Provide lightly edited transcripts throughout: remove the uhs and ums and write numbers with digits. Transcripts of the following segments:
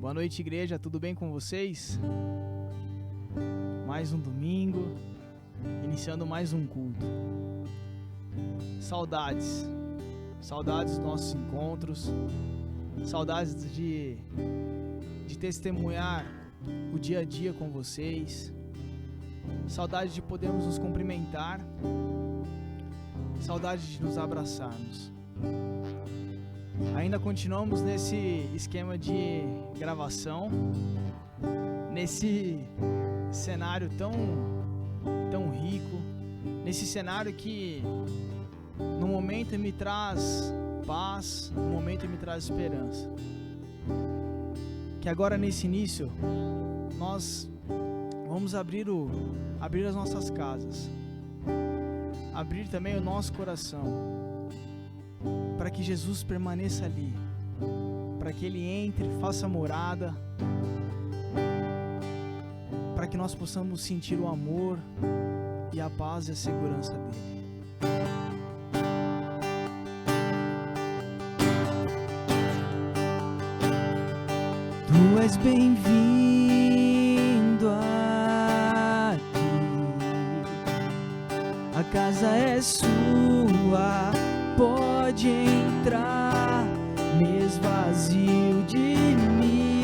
Boa noite, igreja, tudo bem com vocês? Mais um domingo, iniciando mais um culto. Saudades dos nossos encontros, saudades de testemunhar o dia a dia com vocês, saudades de podermos nos cumprimentar, saudades de nos abraçarmos. Ainda continuamos nesse esquema de gravação, nesse cenário tão rico, nesse cenário que no momento me traz paz, no momento me traz esperança. Que agora nesse início nós vamos abrir as nossas casas, abrir também o nosso coração, para que Jesus permaneça ali, para que Ele entre, faça morada, para que nós possamos sentir o amor e a paz e a segurança dEle. Tu és bem-vindo aqui, a casa é sua, pode entrar, me esvazio de mim,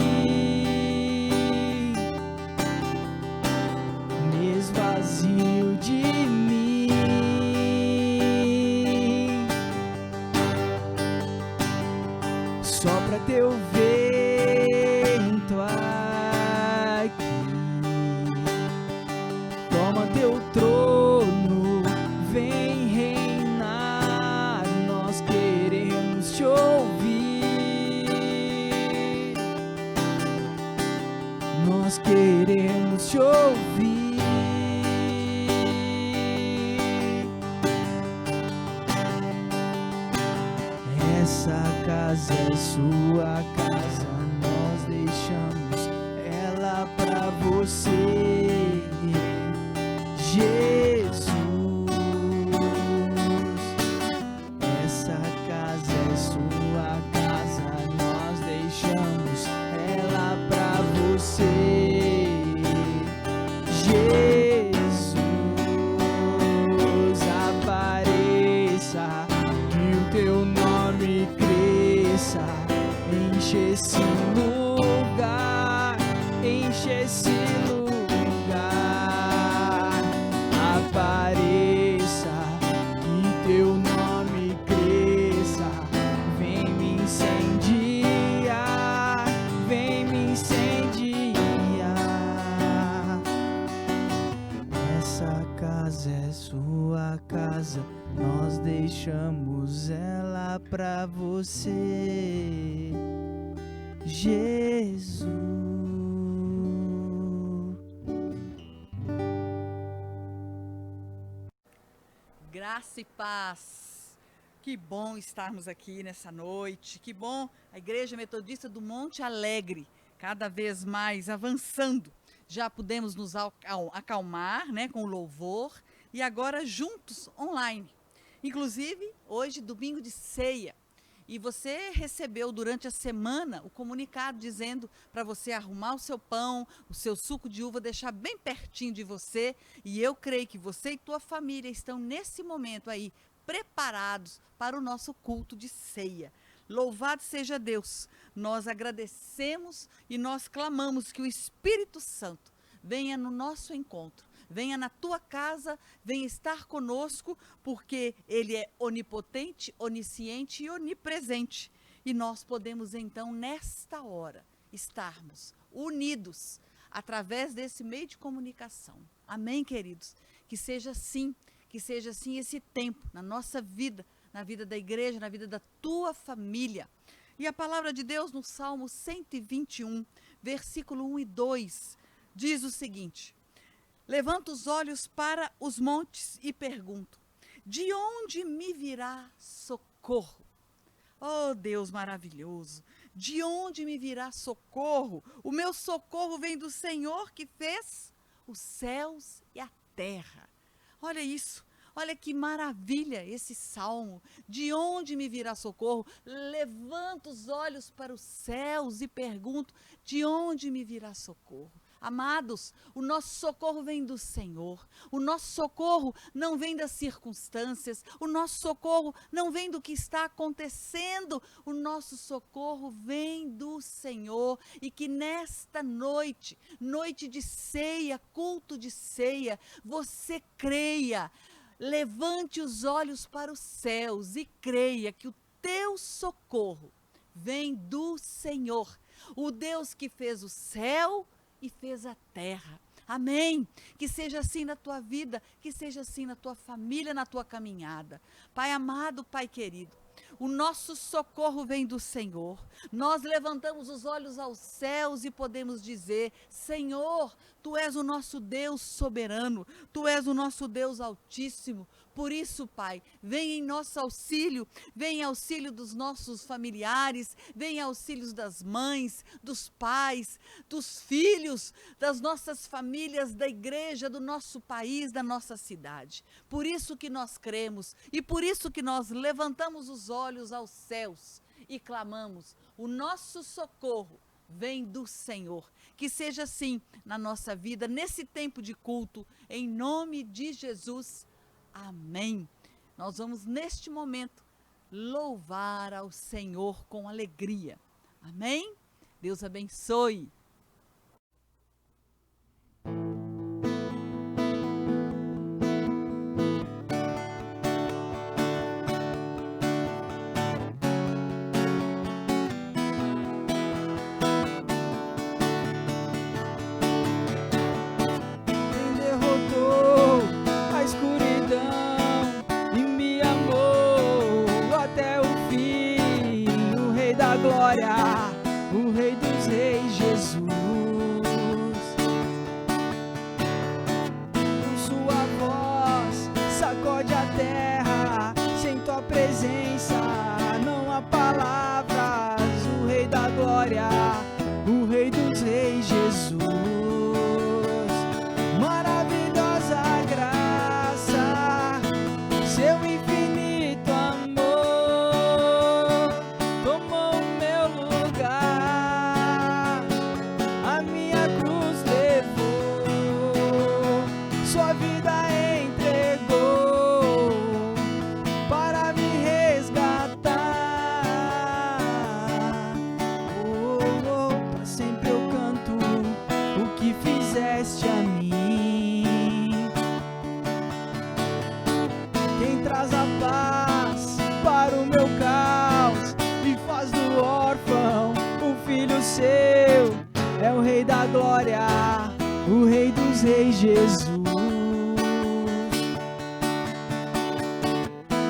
me esvazio de mim, sopra teu vento aqui, toma teu trono, vem reinar, nós queremos te ouvir, nós queremos te ouvir. Essa casa é sua casa, nós deixamos ela pra você, Jesus. Essa casa é sua casa, nós deixamos ela pra você, Jesus. Apareça, que o teu nome cresça, enche esse lugar, enche esse lugar. Apareça, que teu nome cresça, vem me incendiar, vem me incendiar. Essa casa é sua casa, nós deixamos ela pra você, Jesus. Graça e paz. Que bom estarmos aqui nessa noite. Que bom a Igreja Metodista do Monte Alegre, cada vez mais avançando. Já pudemos nos acalmar, né, com o louvor, e agora juntos online. Inclusive, hoje, domingo de ceia. E você recebeu durante a semana o comunicado dizendo para você arrumar o seu pão, o seu suco de uva, deixar bem pertinho de você. E eu creio que você e tua família estão nesse momento aí preparados para o nosso culto de ceia. Louvado seja Deus! Nós agradecemos e nós clamamos que o Espírito Santo venha no nosso encontro. Venha na tua casa, venha estar conosco, porque Ele é onipotente, onisciente e onipresente. E nós podemos então, nesta hora, estarmos unidos através desse meio de comunicação. Amém, queridos? Que seja assim esse tempo na nossa vida, na vida da igreja, na vida da tua família. E a palavra de Deus no Salmo 121, versículo 1 e 2, diz o seguinte: levanto os olhos para os montes e pergunto, de onde me virá socorro? Oh, Deus maravilhoso, de onde me virá socorro? O meu socorro vem do Senhor que fez os céus e a terra. Olha isso, Olha que maravilha esse salmo. De onde me virá socorro? Levanto os olhos para os céus e pergunto: de onde me virá socorro? Amados, o nosso socorro vem do Senhor. O nosso socorro não vem das circunstâncias. O nosso socorro não vem do que está acontecendo. O nosso socorro vem do Senhor. E que nesta noite, noite de ceia, culto de ceia, você creia. Levante os olhos para os céus e creia que o teu socorro vem do Senhor. O Deus que fez o céu e fez a terra. Amém. Que seja assim na tua vida, que seja assim na tua família, na tua caminhada. Pai amado, Pai querido, o nosso socorro vem do Senhor. Nós levantamos os olhos aos céus e podemos dizer: Senhor, Tu és o nosso Deus soberano, Tu és o nosso Deus altíssimo. Por isso, Pai, vem em nosso auxílio, vem em auxílio dos nossos familiares, vem em auxílio das mães, dos pais, dos filhos, das nossas famílias, da igreja, do nosso país, da nossa cidade. Por isso que nós cremos e por isso que nós levantamos os olhos aos céus e clamamos: o nosso socorro vem do Senhor. Que seja assim na nossa vida, nesse tempo de culto, em nome de Jesus. Amém. Nós vamos neste momento louvar ao Senhor com alegria. Amém? Deus abençoe. O Rei dos Reis, Jesus. Com sua voz sacode a terra, sem tua presença não há palavras. O Rei da Glória, o Rei dos Reis, Jesus. Maravilhosa graça, seu infinito amor tomou o meu lugar, a minha cruz levou, sua vida entregou para me resgatar. Oh, oh, pra sempre eu canto o que fizeste a mim. Quem traz a paz para o meu caos e faz do órfão o filho seu, é o Rei da Glória, o Rei dos Reis, Jesus.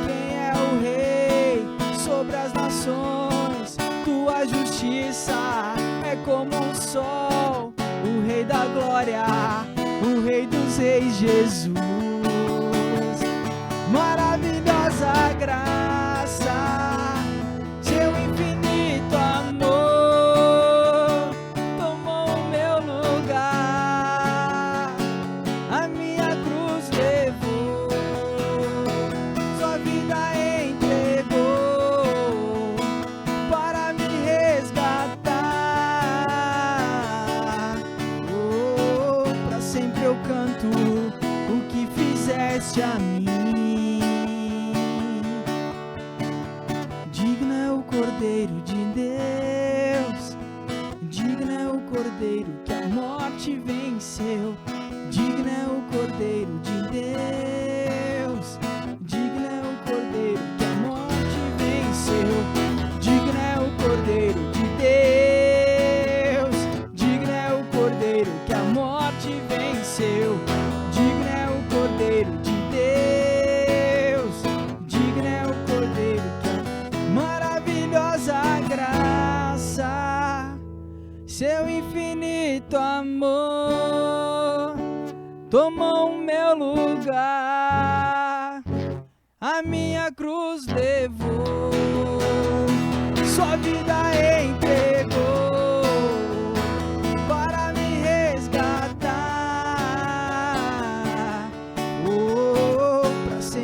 Quem é o Rei sobre as nações? Tua justiça é como um sol, o Rei da Glória, o Rei dos Reis, Jesus. Maravilhosa graça, seu infinito amor tomou o meu lugar, a minha cruz levou, sua vida entregou para me resgatar. Oh, pra sempre eu canto o que fizeste a mim. Digno é o Cordeiro de Deus, digno é o Cordeiro que a morte venceu. Digno é o Cordeiro de Deus, digno é o Cordeiro que a morte venceu. Digno é o Cordeiro de Deus, digno é o Cordeiro que a morte venceu. Digno é o Cordeiro de Deus, digno é o Cordeiro que a maravilhosa graça, seu infinito amor tomou o meu lugar, a minha cruz levou, sua vida entregou para me resgatar. Oh, pra sempre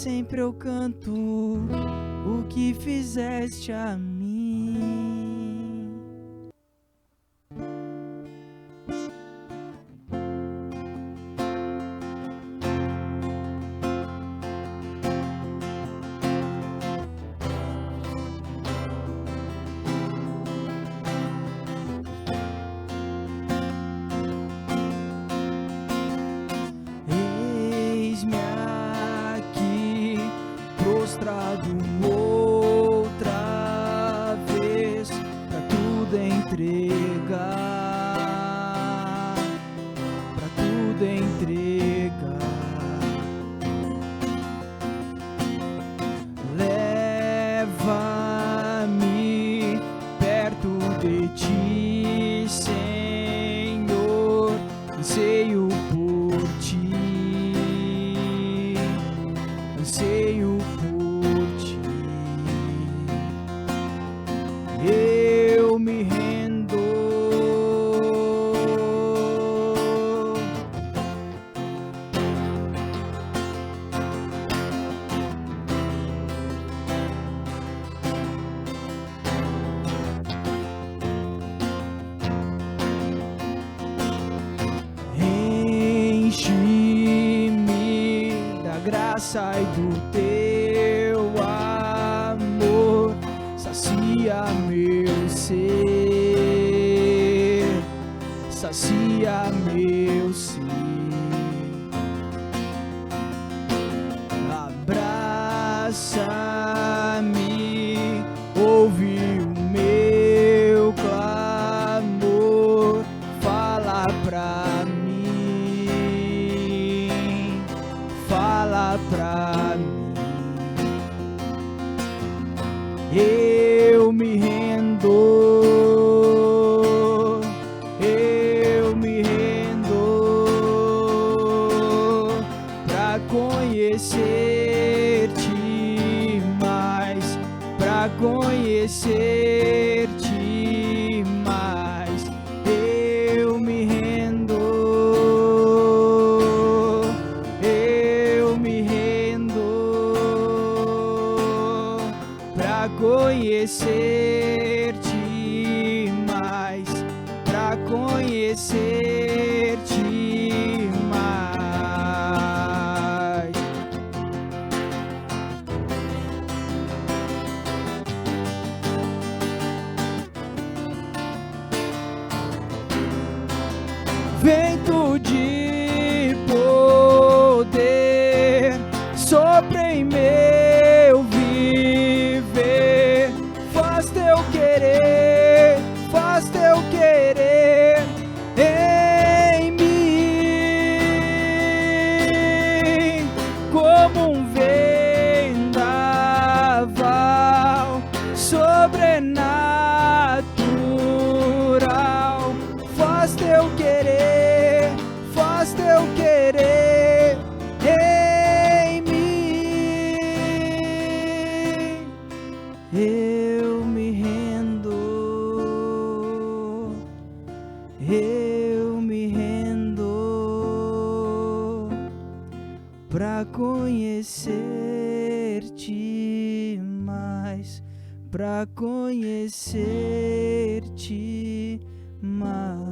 sempre eu canto o que fizeste a mim. Prostrado outra vez, pra tudo entregar, pra tudo entregar. Leva-me perto de ti, Senhor, anseio por ti, anseio por ti. Eu me rendo. Enche-me da graça e do teu amor, sacia meu ser, sacia meu ser. Abraça-me, ouve o meu clamor, fala pra mim, fala pra mim. Eu me rendo, eu me rendo pra conhecer-te mais, pra conhecer-te mais. Eu me rendo, eu me rendo pra conhecer-te mais, pra conhecer-te mais. Vento de poder sopra em meu viver, faz teu querer, faz teu querer em mim, como um vendaval sobrenatural. Faz teu querer, faz teu querer em mim. Eu me rendo, eu me rendo pra conhecer-te mais, pra conhecer-te mais.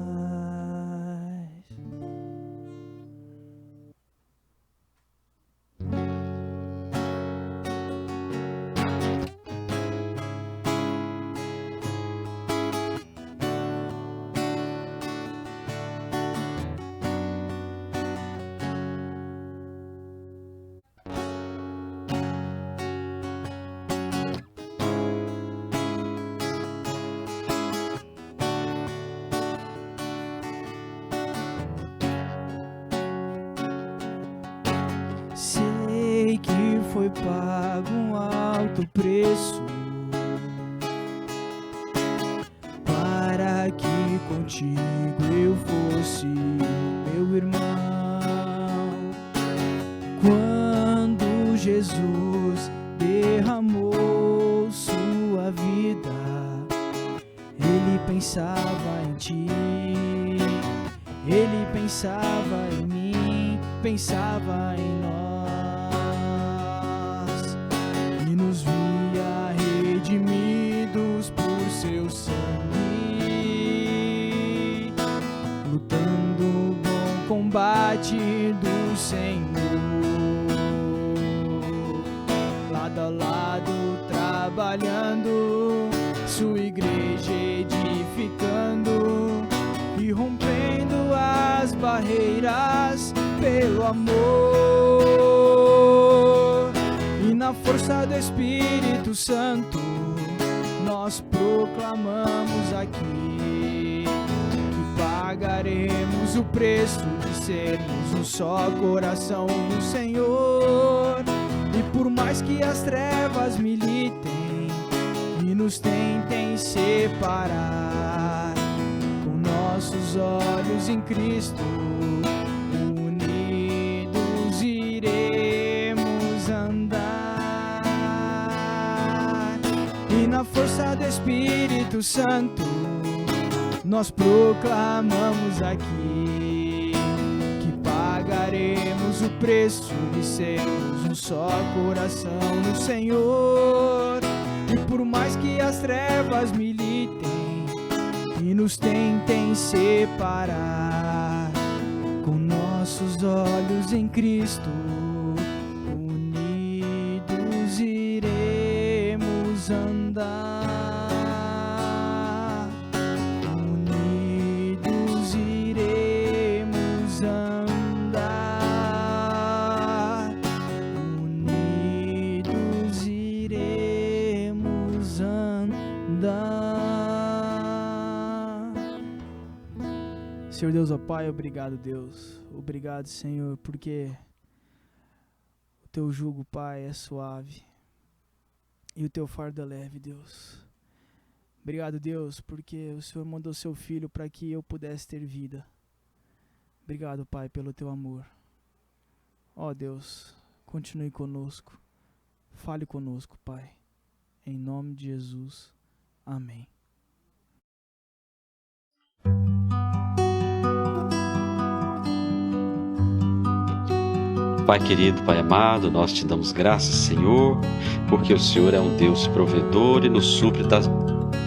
Sei que foi pago um alto preço para que contigo eu fosse meu irmão. Quando Jesus derramou sua vida, ele pensava em ti, ele pensava em mim, pensava em nós. Senhor, lado a lado trabalhando, sua igreja edificando e rompendo as barreiras pelo amor. E na força do Espírito Santo nós proclamamos aqui que pagaremos o preço de sermos um só coração no Senhor. E por mais que as trevas militem e nos tentem separar, com nossos olhos em Cristo unidos iremos andar. E na força do Espírito Santo nós proclamamos aqui que pagaremos o preço de sermos um só coração no Senhor. E por mais que as trevas militem e nos tentem separar, com nossos olhos em Cristo unidos iremos andar. Unidos iremos andar. Unidos iremos andar. Senhor Deus, ó Pai, obrigado, Deus. Obrigado, Senhor, porque o teu jugo, Pai, é suave e o teu fardo é leve, Deus. Obrigado, Deus, porque o Senhor mandou seu Filho para que eu pudesse ter vida. Obrigado, Pai, pelo teu amor. Ó Deus, continue conosco. Fale conosco, Pai. Em nome de Jesus. Amém. Pai querido, Pai amado, nós te damos graças, Senhor, porque o Senhor é um Deus provedor e nos supre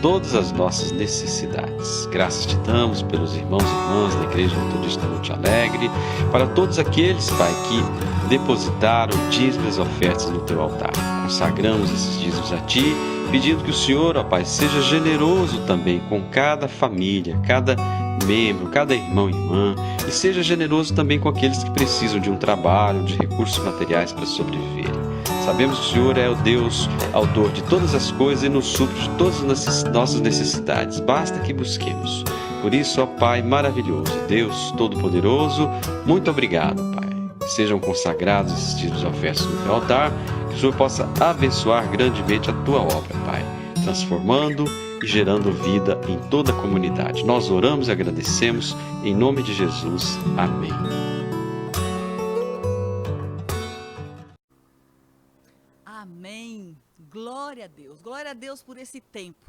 todas as nossas necessidades. Graças te damos pelos irmãos e irmãs da Igreja Metodista Monte Alegre, para todos aqueles, Pai, que depositaram dízimos e ofertas no teu altar. Consagramos esses dízimos a ti, pedindo que o Senhor, ó Pai, seja generoso também com cada família, cada membro, cada irmão e irmã, e seja generoso também com aqueles que precisam de um trabalho, de recursos materiais para sobreviverem. Sabemos que o Senhor é o Deus autor de todas as coisas e nos supre de todas as nossas necessidades. Basta que busquemos. Por isso, ó Pai maravilhoso, Deus Todo-Poderoso, muito obrigado, Pai. Sejam consagrados esses dízimos e ofertas no teu altar, que o Senhor possa abençoar grandemente a tua obra, Pai, transformando e gerando vida em toda a comunidade. Nós oramos e agradecemos em nome de Jesus. Amém. Amém. Glória a Deus por esse tempo.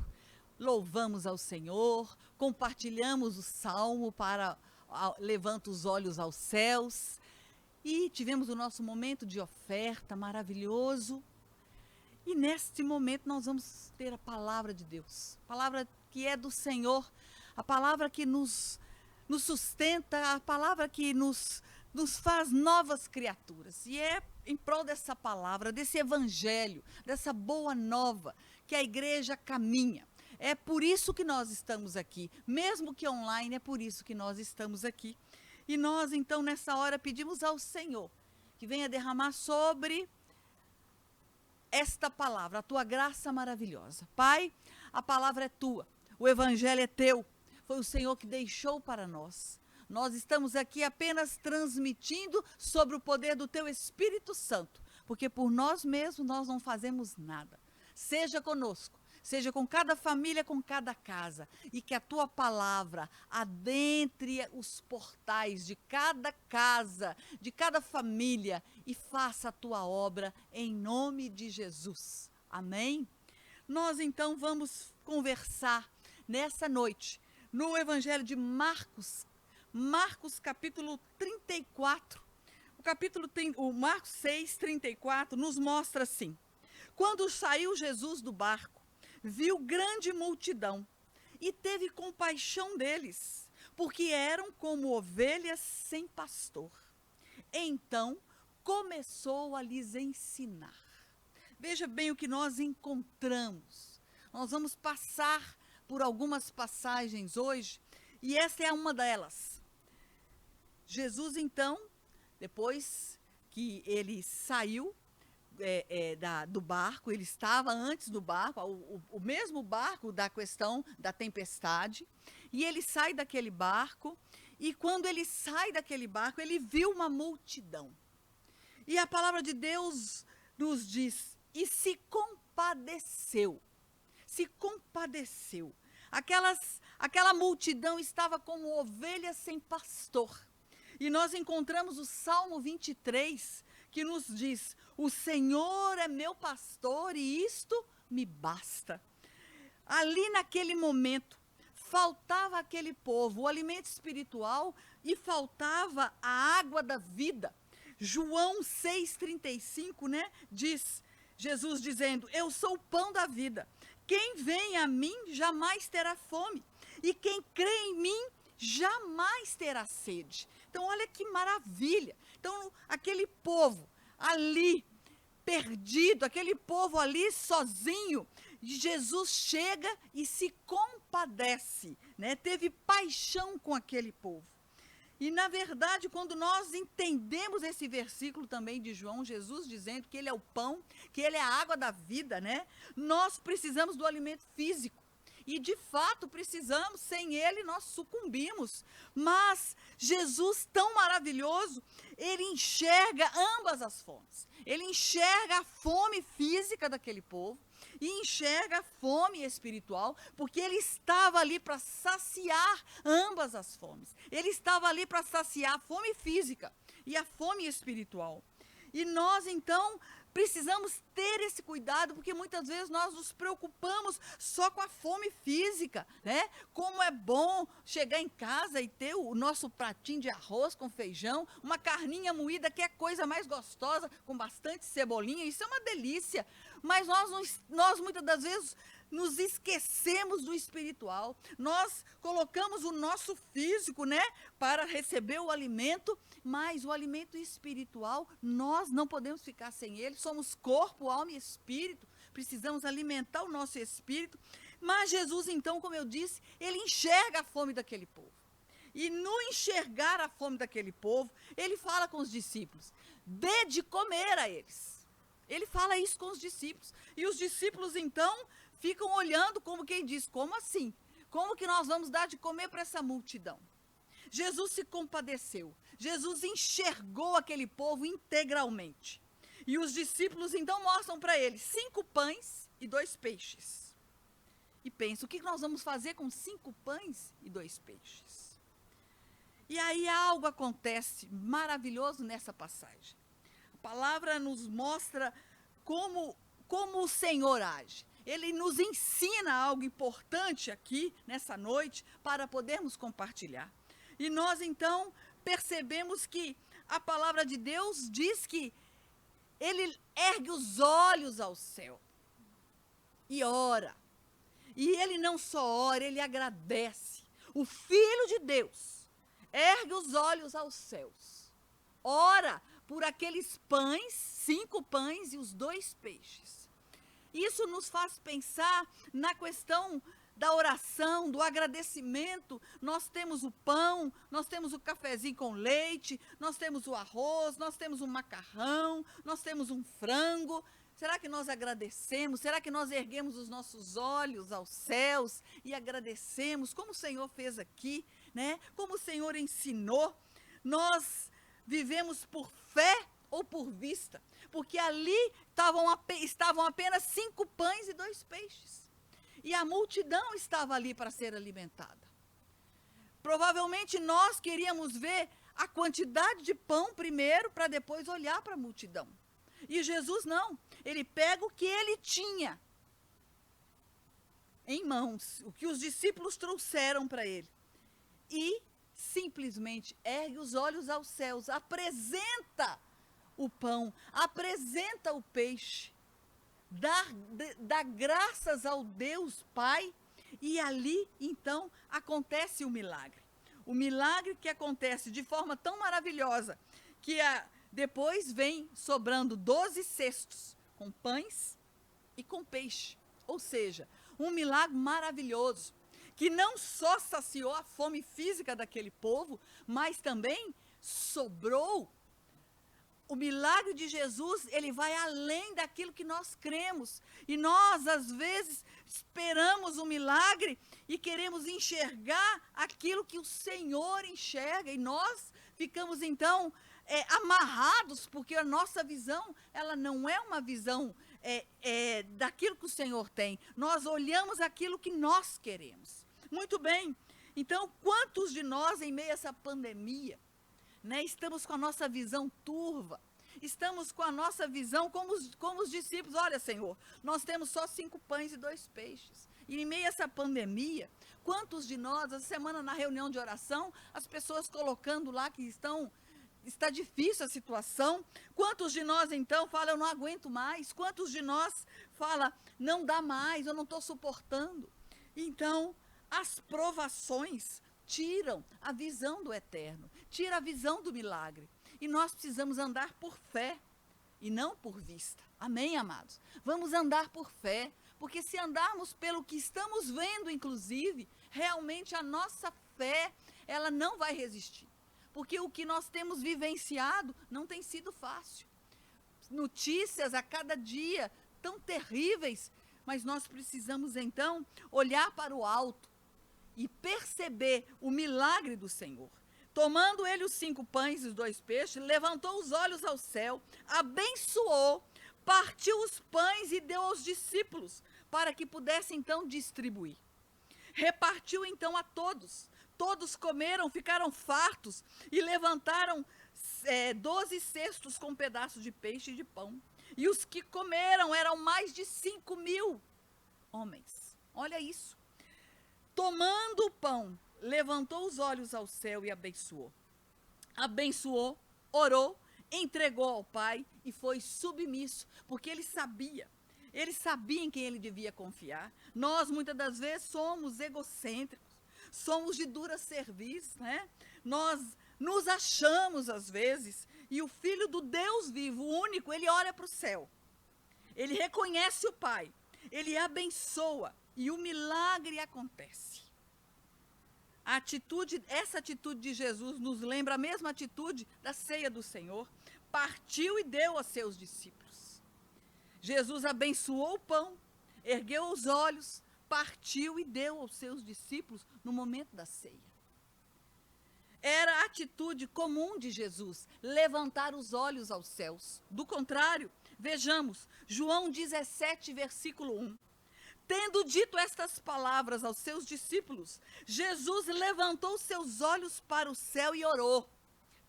Louvamos ao Senhor, compartilhamos o salmo para levanta os olhos aos céus e tivemos o nosso momento de oferta maravilhoso. E neste momento nós vamos ter a palavra de Deus, palavra que é do Senhor, a palavra que nos sustenta, a palavra que nos faz novas criaturas. E é em prol dessa palavra, desse evangelho, dessa boa nova que a igreja caminha. É por isso que nós estamos aqui, mesmo que online, é por isso que nós estamos aqui. E nós então nessa hora pedimos ao Senhor que venha derramar sobre esta palavra, a tua graça maravilhosa. Pai, a palavra é tua, o evangelho é teu, foi o Senhor que deixou para nós. Nós estamos aqui apenas transmitindo sobre o poder do teu Espírito Santo, porque por nós mesmos nós não fazemos nada. Seja conosco, seja com cada família, com cada casa, e que a tua palavra adentre os portais de cada casa, de cada família, e faça a tua obra em nome de Jesus. Amém? Nós então vamos conversar nessa noite no Evangelho de Marcos capítulo 34. O Marcos 6, 34 nos mostra assim: quando saiu Jesus do barco, viu grande multidão e teve compaixão deles, porque eram como ovelhas sem pastor. Então começou a lhes ensinar. Veja bem o que nós encontramos. Nós vamos passar por algumas passagens hoje, e essa é uma delas. Jesus, então, depois que ele saiu do barco, ele estava antes do barco, o mesmo barco da questão da tempestade, e ele sai daquele barco, e quando ele sai daquele barco, ele viu uma multidão. E a palavra de Deus nos diz, e se compadeceu. Se compadeceu. Aquela multidão estava como ovelhas sem pastor. E nós encontramos o Salmo 23, que nos diz, o Senhor é meu pastor e isto me basta. Ali naquele momento, faltava aquele povo, o alimento espiritual, e faltava a água da vida. João 6,35, né, diz, Jesus dizendo, eu sou o pão da vida. Quem vem a mim jamais terá fome, e quem crê em mim jamais terá sede. Então, olha que maravilha. Então, aquele povo ali, perdido, aquele povo ali sozinho, Jesus chega e se compadece, né? Teve paixão com aquele povo. E, na verdade, quando nós entendemos esse versículo também de João, Jesus dizendo que ele é o pão, que ele é a água da vida, né? Nós precisamos do alimento físico. E, de fato, precisamos, sem ele nós sucumbimos. Mas Jesus, tão maravilhoso, ele enxerga ambas as fomes. Ele enxerga a fome física daquele povo e enxerga a fome espiritual, porque ele estava ali para saciar ambas as fomes. Ele estava ali para saciar a fome física e a fome espiritual. E nós, então, precisamos ter esse cuidado, porque muitas vezes nós nos preocupamos só com a fome física, né? Como é bom chegar em casa e ter o nosso pratinho de arroz com feijão, uma carninha moída, que é a coisa mais gostosa, com bastante cebolinha, isso é uma delícia. Mas nós muitas das vezes nos esquecemos do espiritual, nós colocamos o nosso físico, né, para receber o alimento, mas o alimento espiritual, nós não podemos ficar sem ele, somos corpo, alma e espírito, precisamos alimentar o nosso espírito. Mas Jesus, então, como eu disse, ele enxerga a fome daquele povo. E no enxergar a fome daquele povo, ele fala com os discípulos, dê de comer a eles. Ele fala isso com os discípulos. E os discípulos, então, ficam olhando como quem diz, como assim? Como que nós vamos dar de comer para essa multidão? Jesus se compadeceu. Jesus enxergou aquele povo integralmente. E os discípulos, então, mostram para ele 5 pães e 2 peixes. E pensam, o que nós vamos fazer com 5 pães e 2 peixes? E aí algo acontece maravilhoso nessa passagem. A palavra nos mostra como o Senhor age. Ele nos ensina algo importante aqui, nessa noite, para podermos compartilhar. E nós, então, percebemos que a palavra de Deus diz que ele ergue os olhos ao céu e ora. E ele não só ora, ele agradece. O Filho de Deus ergue os olhos aos céus, ora por aqueles pães, 5 pães e os 2 peixes. Isso nos faz pensar na questão da oração, do agradecimento. Nós temos o pão, nós temos o cafezinho com leite, nós temos o arroz, nós temos o macarrão, nós temos um frango. Será que nós agradecemos? Será que nós erguemos os nossos olhos aos céus e agradecemos, como o Senhor fez aqui, né? Como o Senhor ensinou? Nós vivemos por fé ou por vista? Porque ali estavam apenas 5 pães e 2 peixes. E a multidão estava ali para ser alimentada. Provavelmente nós queríamos ver a quantidade de pão primeiro, para depois olhar para a multidão. E Jesus não. Ele pega o que ele tinha em mãos, o que os discípulos trouxeram para ele. E simplesmente ergue os olhos aos céus, apresenta o pão, apresenta o peixe, dá graças ao Deus Pai, e ali, então, acontece o milagre. O milagre que acontece de forma tão maravilhosa, que depois vem sobrando 12 cestos com pães e com peixe. Ou seja, um milagre maravilhoso, que não só saciou a fome física daquele povo, mas também sobrou. O milagre de Jesus, ele vai além daquilo que nós cremos. E nós, às vezes, esperamos um milagre e queremos enxergar aquilo que o Senhor enxerga. E nós ficamos, então, amarrados, porque a nossa visão, ela não é uma visão daquilo que o Senhor tem. Nós olhamos aquilo que nós queremos. Muito bem. Então, quantos de nós, em meio a essa pandemia, estamos com a nossa visão turva, estamos com a nossa visão como os discípulos. Olha, Senhor, nós temos só 5 pães e 2 peixes. E em meio a essa pandemia, quantos de nós, essa semana na reunião de oração, as pessoas colocando lá que está difícil a situação. Quantos de nós, então, falam, eu não aguento mais? Quantos de nós falam, não dá mais, eu não estou suportando? Então, as provações tiram a visão do eterno, tiram a visão do milagre. E nós precisamos andar por fé e não por vista. Amém, amados? Vamos andar por fé, porque se andarmos pelo que estamos vendo, inclusive, realmente a nossa fé, ela não vai resistir. Porque o que nós temos vivenciado não tem sido fácil. Notícias a cada dia tão terríveis, mas nós precisamos então olhar para o alto e perceber o milagre do Senhor. Tomando ele os 5 pães e os 2 peixes, levantou os olhos ao céu, abençoou, partiu os pães e deu aos discípulos, para que pudesse então distribuir. Repartiu então a todos. Todos comeram, ficaram fartos e levantaram 12 cestos com pedaços de peixe e de pão. E os que comeram eram mais de 5.000 homens. Olha isso. Tomando o pão, levantou os olhos ao céu e abençoou. Abençoou, orou, entregou ao Pai e foi submisso, porque ele sabia em quem ele devia confiar. Nós, muitas das vezes, somos egocêntricos, somos de dura cerviz, Nós nos achamos, às vezes, e o Filho do Deus vivo, o único, ele olha para o céu, ele reconhece o Pai, ele abençoa, e o milagre acontece. Essa atitude de Jesus nos lembra a mesma atitude da ceia do Senhor. Partiu e deu aos seus discípulos. Jesus abençoou o pão, ergueu os olhos, partiu e deu aos seus discípulos no momento da ceia. Era a atitude comum de Jesus, levantar os olhos aos céus. Do contrário, vejamos, João 17, versículo 1. Tendo dito estas palavras aos seus discípulos, Jesus levantou seus olhos para o céu e orou.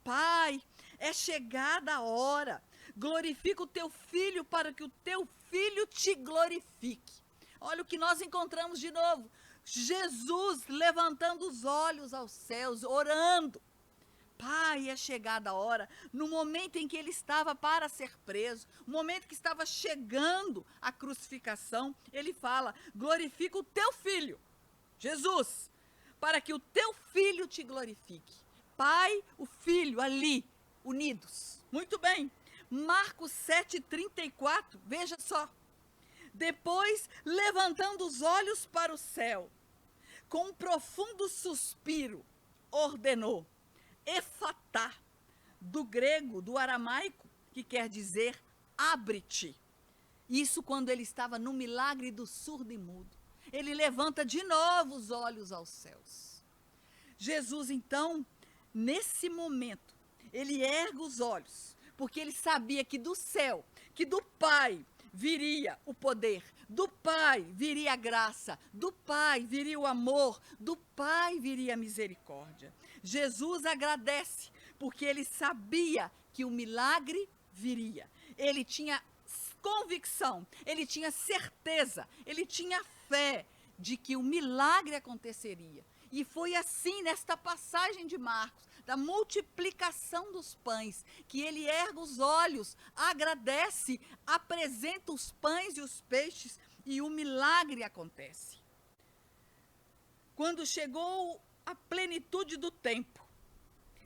Pai, é chegada a hora, glorifica o teu filho para que o teu filho te glorifique. Olha o que nós encontramos de novo, Jesus levantando os olhos aos céus, orando. Pai, é chegada a hora, no momento em que ele estava para ser preso, no momento que estava chegando a crucificação, ele fala, glorifica o teu filho, Jesus, para que o teu filho te glorifique. Pai, o filho ali, unidos. Muito bem, Marcos 7,34, veja só. Depois, levantando os olhos para o céu, com um profundo suspiro, ordenou, Efatá, do grego, do aramaico, que quer dizer abre-te. Isso quando ele estava no milagre do surdo e mudo. Ele levanta de novo os olhos aos céus. Jesus, então, nesse momento, ele ergue os olhos, porque ele sabia que do céu, que do Pai, viria o poder, do Pai viria a graça, do Pai viria o amor, do Pai viria a misericórdia. Jesus agradece, porque ele sabia que o milagre viria. Ele tinha convicção, ele tinha certeza, ele tinha fé de que o milagre aconteceria. E foi assim nesta passagem de Marcos, da multiplicação dos pães, que ele ergue os olhos, agradece, apresenta os pães e os peixes e o milagre acontece. Quando chegou a plenitude do tempo,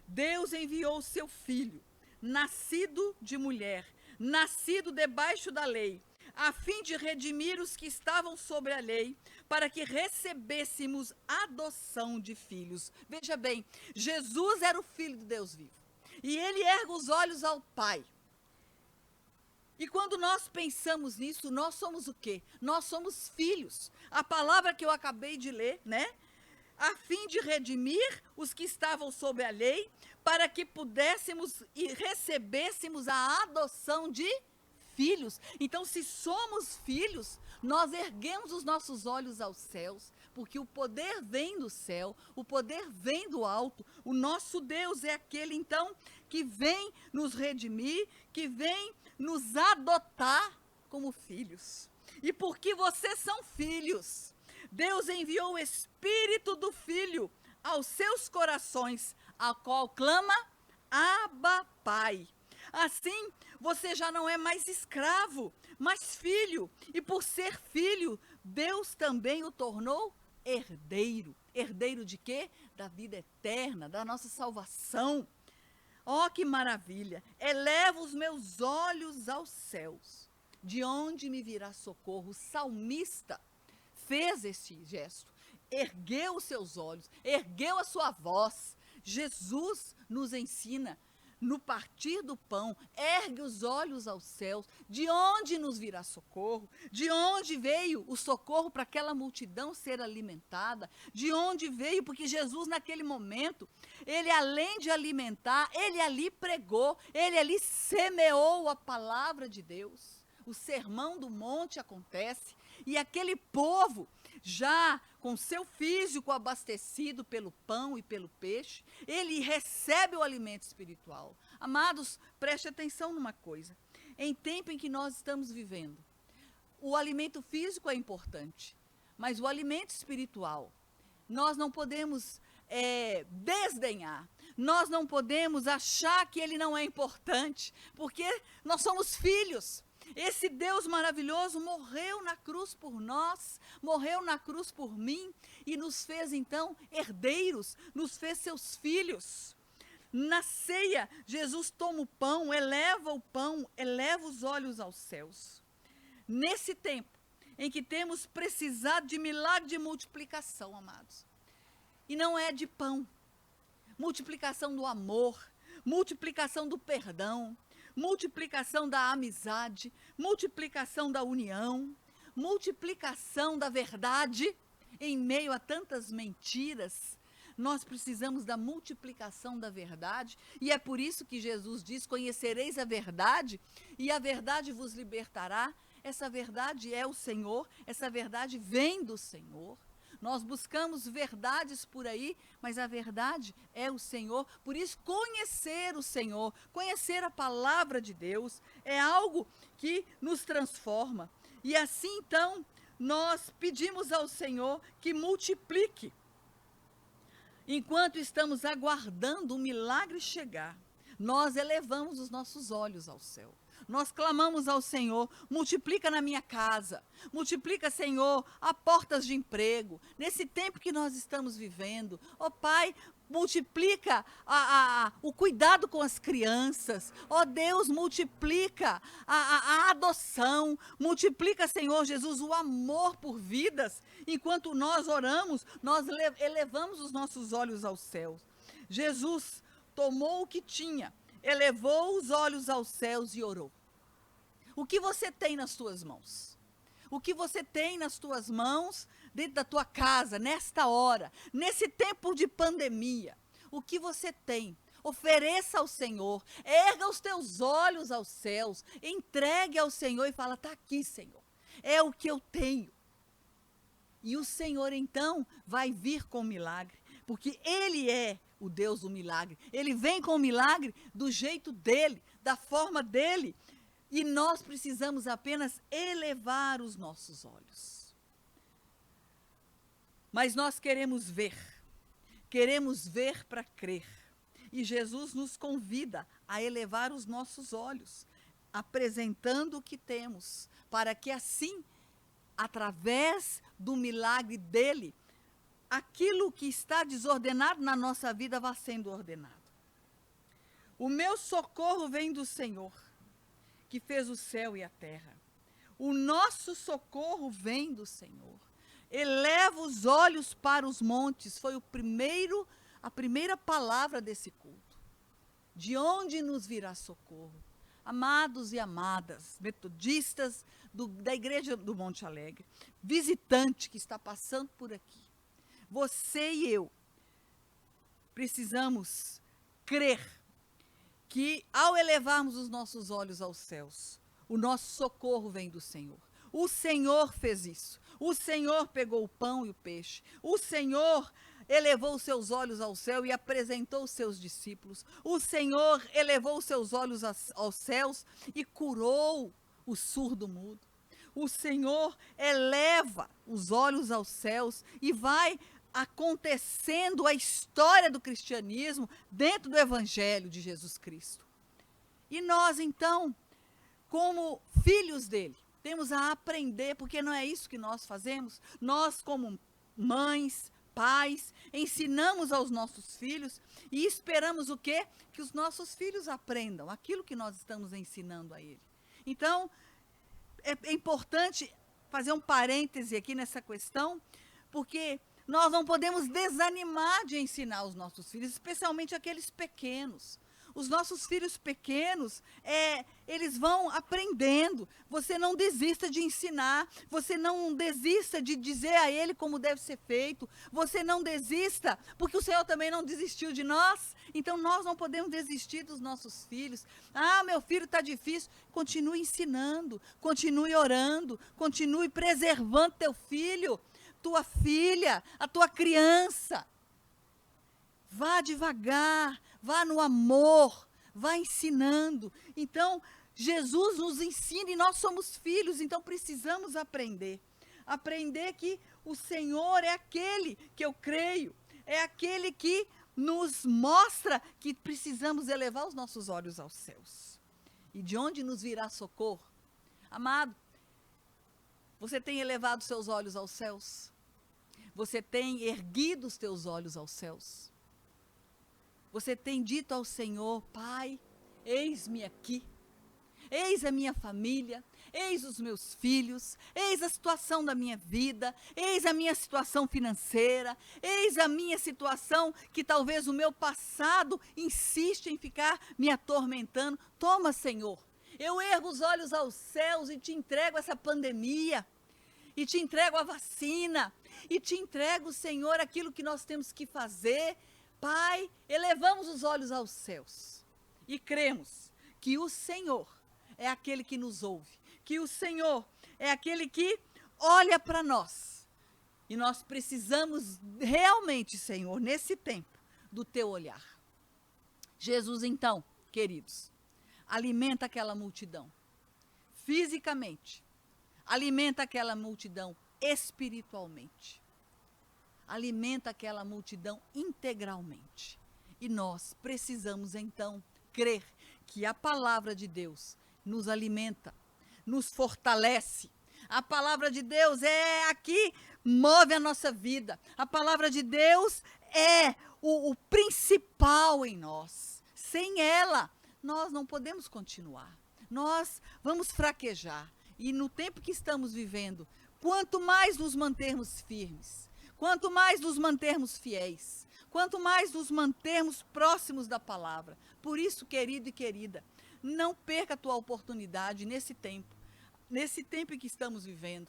Deus enviou o seu filho nascido de mulher, nascido debaixo da lei, a fim de redimir os que estavam sobre a lei, para que recebêssemos adoção de filhos. Veja bem, Jesus era o Filho de Deus vivo. E ele ergue os olhos ao Pai. E quando nós pensamos nisso, nós somos o quê? Nós somos filhos. A palavra que eu acabei de ler, né? A fim de redimir os que estavam sob a lei, para que pudéssemos e recebêssemos a adoção de filhos. Então, se somos filhos, nós erguemos os nossos olhos aos céus, porque o poder vem do céu, o poder vem do alto. O nosso Deus é aquele, então, que vem nos redimir, que vem nos adotar como filhos. E porque vocês são filhos, Deus enviou o Espírito do Filho aos seus corações, a qual clama, Abba, Pai. Assim, você já não é mais escravo, mas filho. E por ser filho, Deus também o tornou herdeiro. Herdeiro de quê? Da vida eterna, da nossa salvação. Oh, que maravilha! Elevo os meus olhos aos céus. De onde me virá socorro? O salmista fez este gesto. Ergueu os seus olhos, ergueu a sua voz. Jesus nos ensina, no partir do pão, ergue os olhos aos céus. De onde nos virá socorro? De onde veio o socorro para aquela multidão ser alimentada? De onde veio? Porque Jesus, naquele momento, ele além de alimentar, ele ali pregou, ele ali semeou a palavra de Deus. O sermão do monte acontece e aquele povo, já com seu físico abastecido pelo pão e pelo peixe, ele recebe o alimento espiritual. Amados, preste atenção numa coisa. Em tempo em que nós estamos vivendo, o alimento físico é importante, mas o alimento espiritual, nós não podemos desdenhar. Nós não podemos achar que ele não é importante, porque nós somos filhos. Esse Deus maravilhoso morreu na cruz por nós, morreu na cruz por mim e nos fez então herdeiros, nos fez seus filhos. Na ceia, Jesus toma o pão, eleva os olhos aos céus. Nesse tempo em que temos precisado de milagre de multiplicação, amados, e não é de pão, multiplicação do amor, multiplicação do perdão, multiplicação da amizade, multiplicação da união, multiplicação da verdade em meio a tantas mentiras. Nós precisamos da multiplicação da verdade e é por isso que Jesus diz, conhecereis a verdade e a verdade vos libertará. Essa verdade é o Senhor, essa verdade vem do Senhor. Nós buscamos verdades por aí, mas a verdade é o Senhor. Por isso, conhecer o Senhor, conhecer a palavra de Deus, é algo que nos transforma. E assim, então, nós pedimos ao Senhor que multiplique. Enquanto estamos aguardando o milagre chegar, nós elevamos os nossos olhos ao céu. Nós clamamos ao Senhor, multiplica na minha casa, multiplica, Senhor, a portas de emprego, nesse tempo que nós estamos vivendo. Ó Pai, multiplica o cuidado com as crianças. Ó Deus, multiplica a adoção, multiplica, Senhor Jesus, o amor por vidas. Enquanto nós oramos, nós elevamos os nossos olhos aos céus. Jesus tomou o que tinha, elevou os olhos aos céus e orou. O que você tem nas tuas mãos? O que você tem nas tuas mãos, dentro da tua casa, nesta hora, nesse tempo de pandemia? O que você tem? Ofereça ao Senhor, erga os teus olhos aos céus, entregue ao Senhor e fala, está aqui, Senhor, é o que eu tenho. E o Senhor, então, vai vir com o milagre, porque Ele é o Deus do milagre. Ele vem com o milagre do jeito dele, da forma dele. E nós precisamos apenas elevar os nossos olhos. Mas nós queremos ver para crer. E Jesus nos convida a elevar os nossos olhos, apresentando o que temos, para que assim, através do milagre dele, aquilo que está desordenado na nossa vida vá sendo ordenado. O meu socorro vem do Senhor, que fez o céu e a terra. O nosso socorro vem do Senhor. Eleva os olhos para os montes. Foi a primeira palavra desse culto. De onde nos virá socorro? Amados e amadas, metodistas da Igreja do Monte Alegre, visitante que está passando por aqui, você e eu precisamos crer que ao elevarmos os nossos olhos aos céus, o nosso socorro vem do Senhor. O Senhor fez isso. O Senhor pegou o pão e o peixe. O Senhor elevou os seus olhos ao céu e apresentou os seus discípulos. O Senhor elevou os seus olhos aos céus e curou o surdo mudo. O Senhor eleva os olhos aos céus e vai acontecendo a história do cristianismo dentro do Evangelho de Jesus Cristo. E nós, então, como filhos dele, temos a aprender, porque não é isso que nós fazemos. Nós, como mães, pais, ensinamos aos nossos filhos e esperamos o quê? Que os nossos filhos aprendam aquilo que nós estamos ensinando a ele. Então, é importante fazer um parêntese aqui nessa questão, porque nós não podemos desanimar de ensinar os nossos filhos, especialmente aqueles pequenos. Os nossos filhos pequenos, eles vão aprendendo. Você não desista de ensinar, você não desista de dizer a ele como deve ser feito, você não desista, porque o Senhor também não desistiu de nós. Então, nós não podemos desistir dos nossos filhos. Ah, meu filho está difícil. Continue ensinando, continue orando, continue preservando teu filho, tua filha, a tua criança. Vá devagar, vá no amor, vá ensinando. Então, Jesus nos ensina e nós somos filhos, então precisamos aprender. Aprender que o Senhor é aquele que eu creio, é aquele que nos mostra que precisamos elevar os nossos olhos aos céus. E de onde nos virá socorro? Amado, você tem elevado seus olhos aos céus? Você tem erguido os teus olhos aos céus? Você tem dito ao Senhor: Pai, eis-me aqui, eis a minha família, eis os meus filhos, eis a situação da minha vida, eis a minha situação financeira, eis a minha situação que talvez o meu passado insiste em ficar me atormentando. Toma, Senhor, eu ergo os olhos aos céus e te entrego essa pandemia, e te entrego a vacina, e te entrego, Senhor, aquilo que nós temos que fazer. Pai, elevamos os olhos aos céus e cremos que o Senhor é aquele que nos ouve, que o Senhor é aquele que olha para nós. E nós precisamos realmente, Senhor, nesse tempo, do teu olhar. Jesus, então, queridos, alimenta aquela multidão fisicamente, alimenta aquela multidão espiritualmente. Alimenta aquela multidão integralmente. E nós precisamos, então, crer que a palavra de Deus nos alimenta, nos fortalece. A palavra de Deus é a que move a nossa vida. A palavra de Deus é o principal em nós. Sem ela, nós não podemos continuar. Nós vamos fraquejar. E no tempo que estamos vivendo, quanto mais nos mantermos firmes, quanto mais nos mantermos fiéis, quanto mais nos mantermos próximos da palavra. Por isso, querido e querida, não perca a tua oportunidade nesse tempo em que estamos vivendo.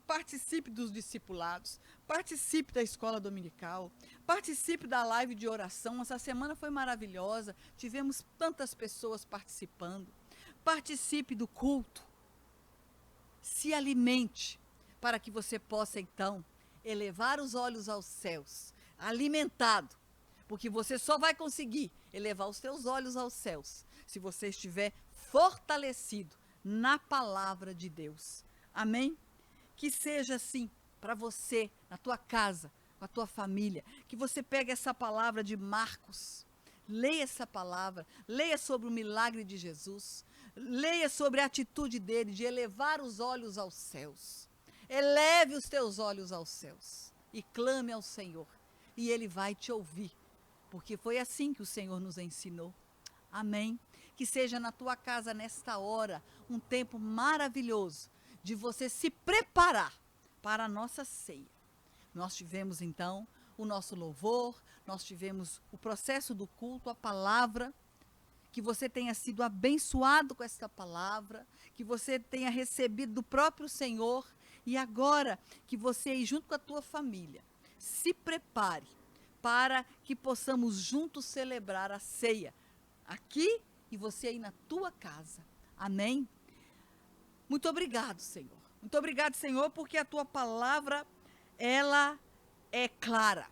Participe dos discipulados, participe da escola dominical, participe da live de oração. Essa semana foi maravilhosa, tivemos tantas pessoas participando. Participe do culto, se alimente, para que você possa, então, elevar os olhos aos céus, alimentado, porque você só vai conseguir elevar os teus olhos aos céus se você estiver fortalecido na palavra de Deus. Amém? Que seja assim para você, na tua casa, com a tua família, que você pegue essa palavra de Marcos, leia essa palavra, leia sobre o milagre de Jesus, leia sobre a atitude dele de elevar os olhos aos céus. Eleve os teus olhos aos céus e clame ao Senhor, e Ele vai te ouvir, porque foi assim que o Senhor nos ensinou. Amém. Que seja na tua casa nesta hora um tempo maravilhoso de você se preparar para a nossa ceia. Nós tivemos então o nosso louvor, nós tivemos o processo do culto, a palavra, que você tenha sido abençoado com esta palavra, que você tenha recebido do próprio Senhor e agora que você aí junto com a tua família se prepare para que possamos juntos celebrar a ceia aqui e você aí na tua casa. Amém? Muito obrigado, Senhor. Muito obrigado, Senhor, porque a tua palavra, ela é clara.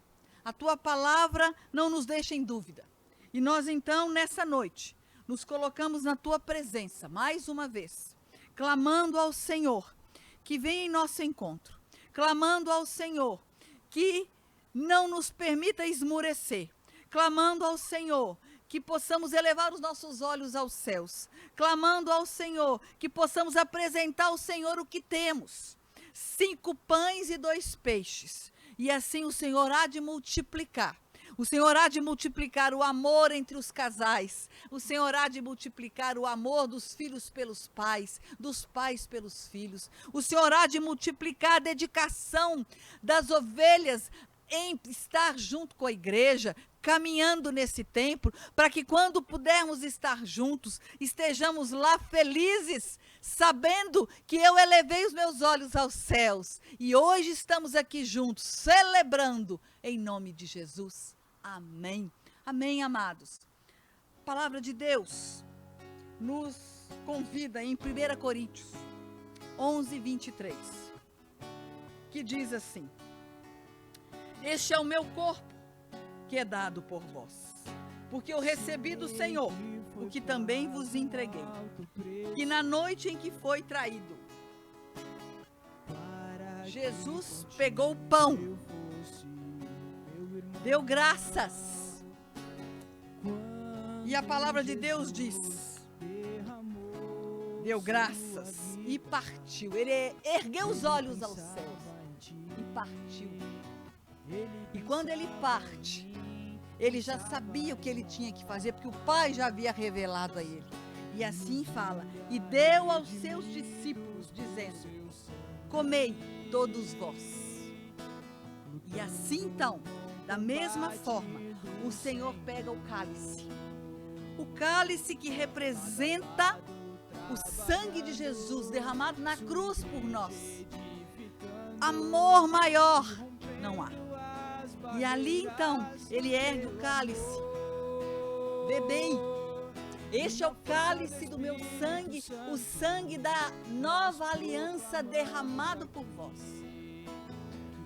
A tua palavra não nos deixa em dúvida. E nós então, nessa noite, nos colocamos na tua presença, mais uma vez, clamando ao Senhor que venha em nosso encontro, clamando ao Senhor que não nos permita esmurecer, clamando ao Senhor que possamos elevar os nossos olhos aos céus, clamando ao Senhor que possamos apresentar ao Senhor o que temos, 5 pães e 2 peixes, e assim o Senhor há de multiplicar. O Senhor há de multiplicar o amor entre os casais. O Senhor há de multiplicar o amor dos filhos pelos pais, dos pais pelos filhos. O Senhor há de multiplicar a dedicação das ovelhas em estar junto com a igreja, caminhando nesse templo, para que quando pudermos estar juntos, estejamos lá felizes, sabendo que eu elevei os meus olhos aos céus. E hoje estamos aqui juntos, celebrando em nome de Jesus. Amém. Amém, amados. A palavra de Deus nos convida em 1 Coríntios 11, 23, que diz assim: este é o meu corpo, que é dado por vós, porque eu recebi do Senhor o que também vos entreguei, que na noite em que foi traído, Jesus pegou o pão, deu graças, e a palavra de Deus diz, deu graças e partiu. Ele ergueu os olhos aos céus e partiu. E quando ele parte, ele já sabia o que ele tinha que fazer, porque o Pai já havia revelado a ele. E assim fala, e deu aos seus discípulos, dizendo, comei todos vós. E assim então, da mesma forma, o Senhor pega o cálice que representa o sangue de Jesus derramado na cruz por nós. Amor maior não há. E ali então, ele ergue o cálice. Bebei. Este é o cálice do meu sangue, o sangue da nova aliança derramado por vós.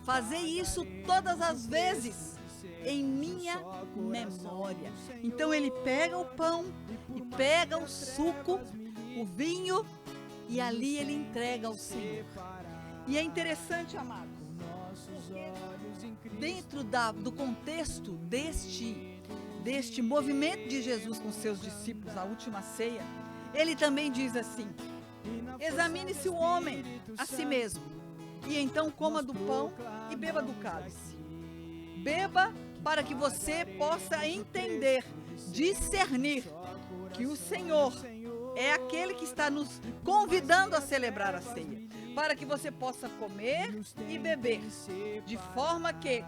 Fazei isso todas as vezes em minha memória. Então ele pega o pão e pega o suco, o vinho, e ali ele entrega ao Senhor. E é interessante, amados, porque dentro do contexto deste movimento de Jesus com seus discípulos, a última ceia, ele também diz assim: examine-se o homem a si mesmo, e então coma do pão e beba do cálice. Beba para que você possa entender, discernir que o Senhor é aquele que está nos convidando a celebrar a ceia, para que você possa comer e beber, de forma que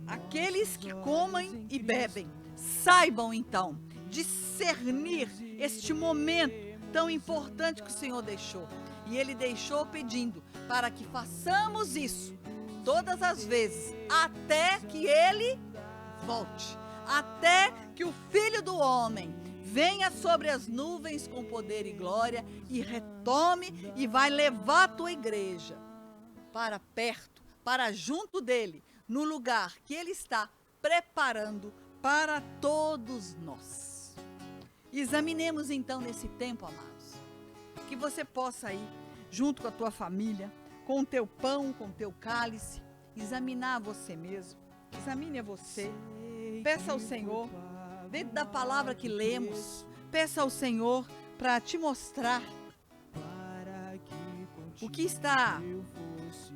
aqueles que comem e bebem saibam então discernir este momento tão importante que o Senhor deixou. E ele deixou pedindo para que façamos isso todas as vezes, até que ele volte, até que o Filho do Homem venha sobre as nuvens com poder e glória e retome e vai levar a tua igreja para perto, para junto dele, no lugar que ele está preparando para todos nós. Examinemos então nesse tempo, amados, que você possa ir junto com a tua família, com o teu pão, com o teu cálice, examinar você mesmo, examine a você, peça ao Senhor, dentro da palavra que lemos, peça ao Senhor para te mostrar o que está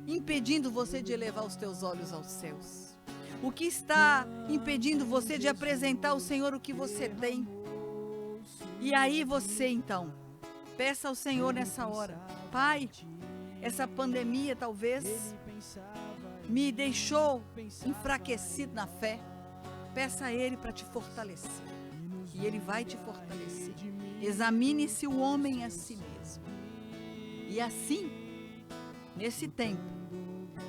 impedindo você de elevar os teus olhos aos céus, o que está impedindo você de apresentar ao Senhor o que você tem, E aí você então, peça ao Senhor nessa hora: Pai, essa pandemia talvez me deixou enfraquecido na fé. Peça a Ele para te fortalecer. E Ele vai te fortalecer. Examine-se o homem a si mesmo. E assim, nesse tempo,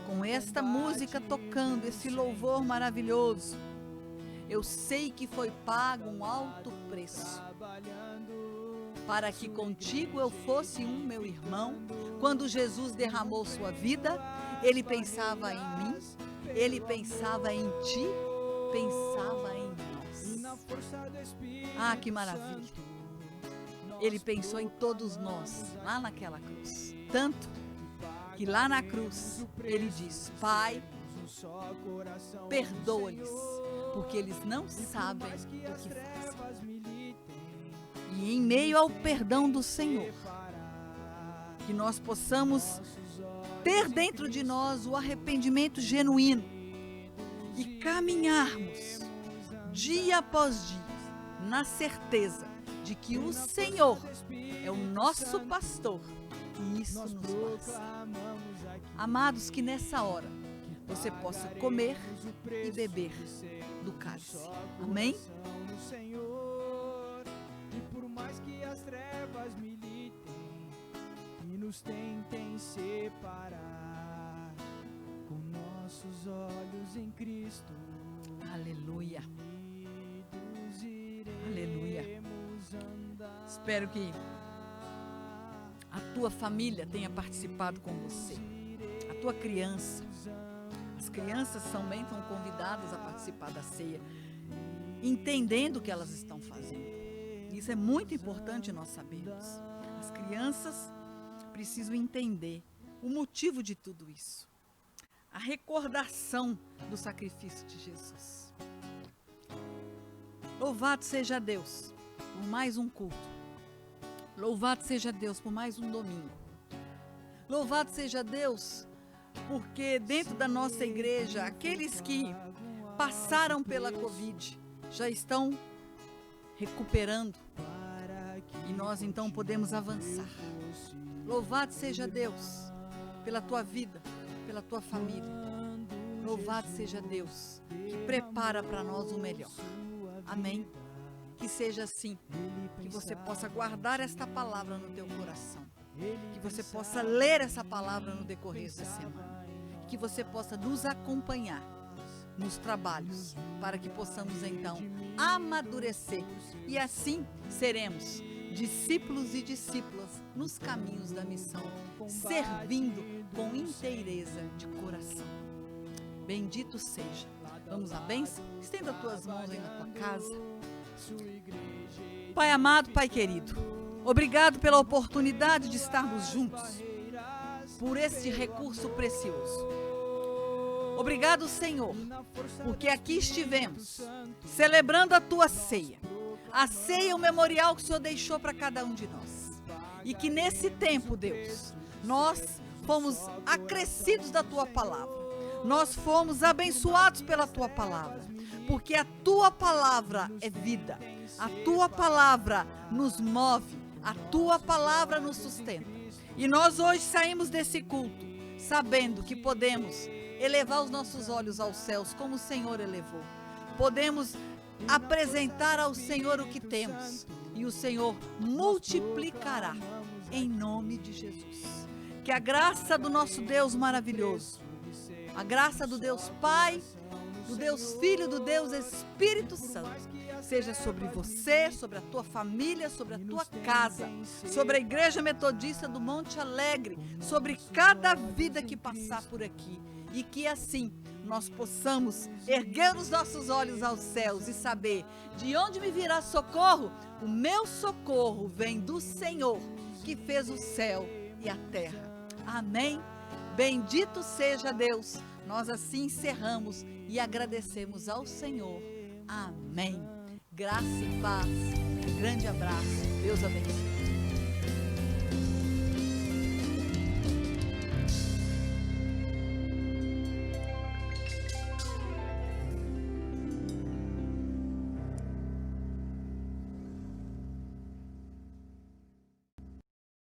com esta música tocando, esse louvor maravilhoso, eu sei que foi pago um alto preço, para que contigo eu fosse um, meu irmão. Quando Jesus derramou sua vida, Ele pensava em mim, Ele pensava em ti, pensava em nós. Ah, que maravilha! Ele pensou em todos nós, lá naquela cruz. Tanto que lá na cruz, Ele diz: Pai, perdoa-lhes, porque eles não sabem o que fazem. E em meio ao perdão do Senhor, que nós possamos ter dentro de nós o arrependimento genuíno e caminharmos dia após dia na certeza de que o Senhor é o nosso pastor e isso nos basta. Amados, que nessa hora você possa comer e beber do cálice. Amém? Mais que as trevas militem e nos tentem separar, com nossos olhos em Cristo. Aleluia. Aleluia. Espero que a tua família tenha participado com você, a tua criança. As crianças também são convidadas a participar da ceia, entendendo o que elas estão fazendo. Isso é muito importante nós sabermos. As crianças precisam entender o motivo de tudo isso. A recordação do sacrifício de Jesus. Louvado seja Deus por mais um culto. Louvado seja Deus por mais um domingo. Louvado seja Deus porque dentro da nossa igreja, aqueles que passaram pela Covid já estão recuperando e nós então podemos avançar. Louvado seja Deus pela tua vida, pela tua família. Louvado seja Deus que prepara para nós o melhor. Amém? Que seja assim, que você possa guardar esta palavra no teu coração, que você possa ler essa palavra no decorrer da semana, que você possa nos acompanhar nos trabalhos, para que possamos então amadurecer e assim seremos discípulos e discípulas nos caminhos da missão, servindo com inteireza de coração. Bendito seja. Vamos à bênção? Estenda as tuas mãos aí na tua casa. Pai amado, Pai querido, obrigado pela oportunidade de estarmos juntos, por este recurso precioso. Obrigado, Senhor, porque aqui estivemos celebrando a tua ceia. A ceia é o memorial que o Senhor deixou para cada um de nós. E que nesse tempo, Deus, nós fomos acrescidos da tua palavra. Nós fomos abençoados pela tua palavra. Porque a tua palavra é vida. A tua palavra nos move. A tua palavra nos sustenta. E nós hoje saímos desse culto sabendo que podemos elevar os nossos olhos aos céus, como o Senhor elevou. Podemos apresentar ao Senhor o que temos, e o Senhor multiplicará, em nome de Jesus. Que a graça do nosso Deus maravilhoso, a graça do Deus Pai, do Deus Filho, do Deus Espírito Santo, seja sobre você, sobre a tua família, sobre a tua casa, sobre a Igreja Metodista do Monte Alegre, sobre cada vida que passar por aqui. E que assim nós possamos erguer os nossos olhos aos céus e saber: de onde me virá socorro? O meu socorro vem do Senhor, que fez o céu e a terra. Amém? Bendito seja Deus. Nós assim encerramos e agradecemos ao Senhor. Amém. Graça e paz. Um grande abraço. Deus abençoe.